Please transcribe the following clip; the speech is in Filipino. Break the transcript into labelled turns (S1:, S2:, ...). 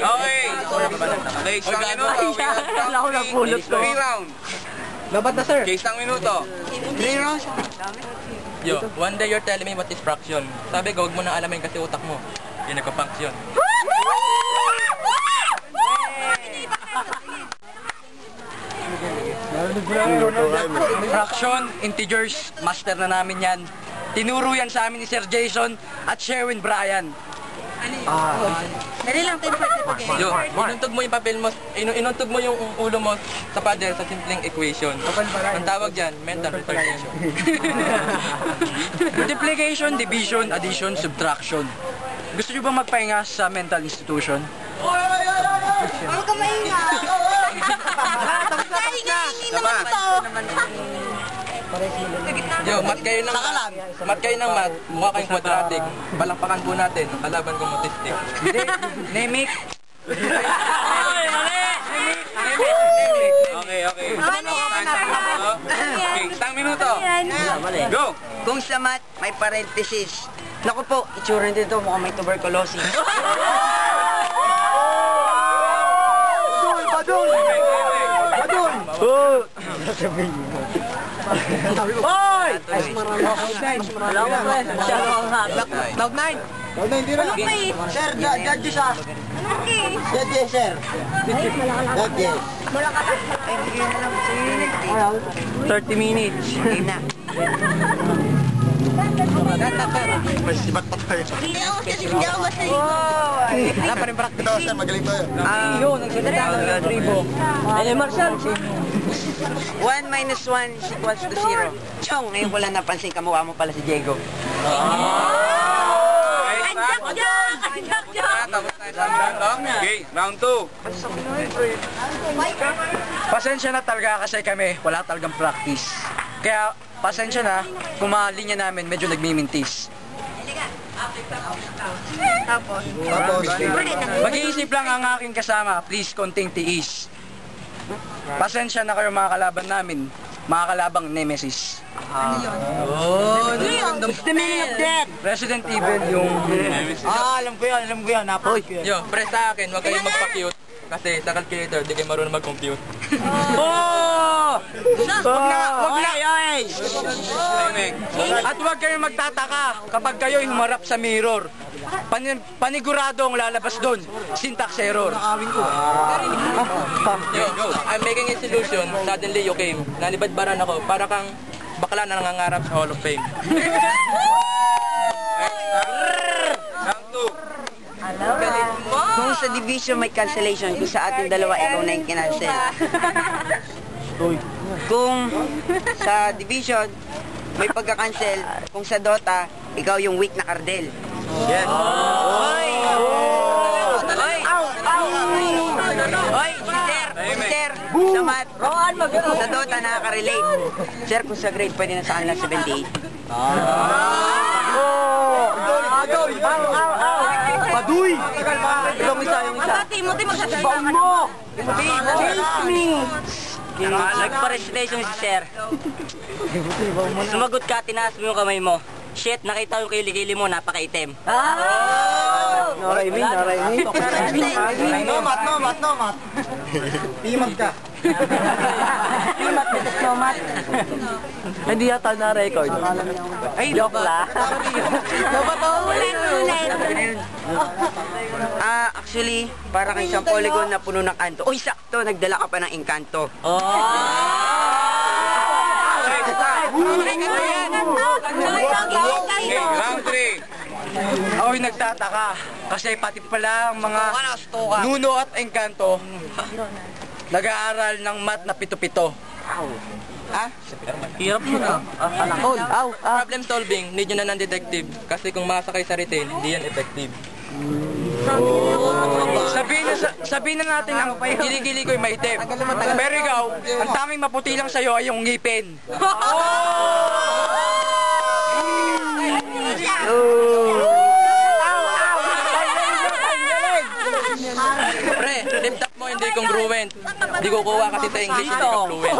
S1: Okay. Okay, isang minuto.
S2: Wala ko napulot ko.
S1: 3 rounds.
S2: Dapat na, sir.
S1: Okay, isang minuto.
S2: 3 rounds?
S3: Yo, one day you're telling me what is fraction. Sabi ko, huwag mo na alamin kasi utak mo. Yun nagpa-function.
S2: Fraction, integers, master na namin yan. Tinuro yan sa amin ni Sir Jason at Sherwin Bryan.
S4: Dali lang, 10%
S3: Yo, inuntog mo yung papel mo, inuntog mo yung ulo mo sa pader sa simpleng equation. Ang tawag dyan, mental retardation.
S2: Multiplication, division, addition, subtraction. Gusto nyo bang magpahinga sa mental institution?
S4: Huwag ka mainga. Hingi naman ito.
S3: Yo, mat kayo ng mat, mukha kayong quadratic. Palakpakan po natin, ang kalaban kong autistic.
S2: Nemic.
S1: Okay. Okay, isang minuto. Go!
S5: Kung sa math, may parenthesis. Naku po, itsura nito mukhang may tuberculosis.
S2: Hoy!
S4: Anong case?
S5: Sir, judges ah.
S4: Anong case?
S5: Judges, sir. Judges.
S2: 30 minutes.
S5: Hindi na.
S4: Hindi ako masaya.
S2: Wala pa rin practice.
S5: Ito, sir, magaling tayo.
S2: Yun, nagsalita ng tribo. Ay, Marshall.
S5: 1 minus 1 is equals to 0. Chong, ngayon ko lang napansin, kamukha mo pala si Diego.
S1: Okay, round 2.
S2: Pasensya na talaga kasi kami, wala talagang practice. Kaya, pasensya na, kung mga linya namin medyo nagmimintis.
S4: Tapos?
S2: Mag-iisip lang ang aking kasama, please, konting tiis. Pasensya na kayo mga kalaban namin, mga kalabang nemesis.
S5: What's the meaning of that?
S2: Resident Evil yung...
S5: Alam ko yan, napoy.
S3: Yo, pre sa akin, huwag kayong magpa-cute. Kasi sa calculator, di kayo marunong mag-compute.
S2: Oh! Wag na!
S1: Timing.
S2: At huwag kayong magtataka kapag kayo'y humarap sa mirror. Paniguradong lalabas doon, syntax error.
S3: Yo, I'm making a solution, suddenly you came. Nanibadbaran ako, para kang bakla na nangangarap sa Hall of Fame.
S1: Round 2.
S5: Kung sa division may cancellation, kung sa ating dalawa, ikaw na yung kinancel. Kung sa division may pagka-cancel, kung sa Dota, ikaw yung weak na Cardel.
S1: Yes.
S5: Oy! Sir, sa math, sa Dota nakaka-relate. Sir, kung sa grade, pwede na sa kanila 78.
S2: Paduy! Yung isa.
S4: Timothy, magsasalita ka na.
S5: Nagpa-recitation si Sir. Sumagot ka, tinaas mo yung kamay mo. Shit, nakita yung kilikili mo, napaka-itim.
S2: Noraimi.
S5: No mat. Timag ka.
S2: Hindi yata na-record. Ay, joke lang.
S4: Ulit.
S5: Actually, para kang isang polygon na puno ng kanto. Uy, sakto, nagdala ka pa ng engkanto.
S1: Okay, round 3.
S2: Ako'y nagtataka kasi pati pala ang mga nuno at engkanto nag-aaral ng math na pito-pito.
S3: Hirap mo na.
S2: Problem
S3: Problem solving, need nyo na ng detective. Kasi kung masakay sa retail, hindi yan effective.
S2: Sabihin na natin ang gili-gili ko'y maitim. Pero ikaw, ang tanging maputi lang sa'yo ay yung ngipin.
S3: Pre, lip tap mo hindi congruent. Hindi kukuha kasi sa English hindi ka fluent.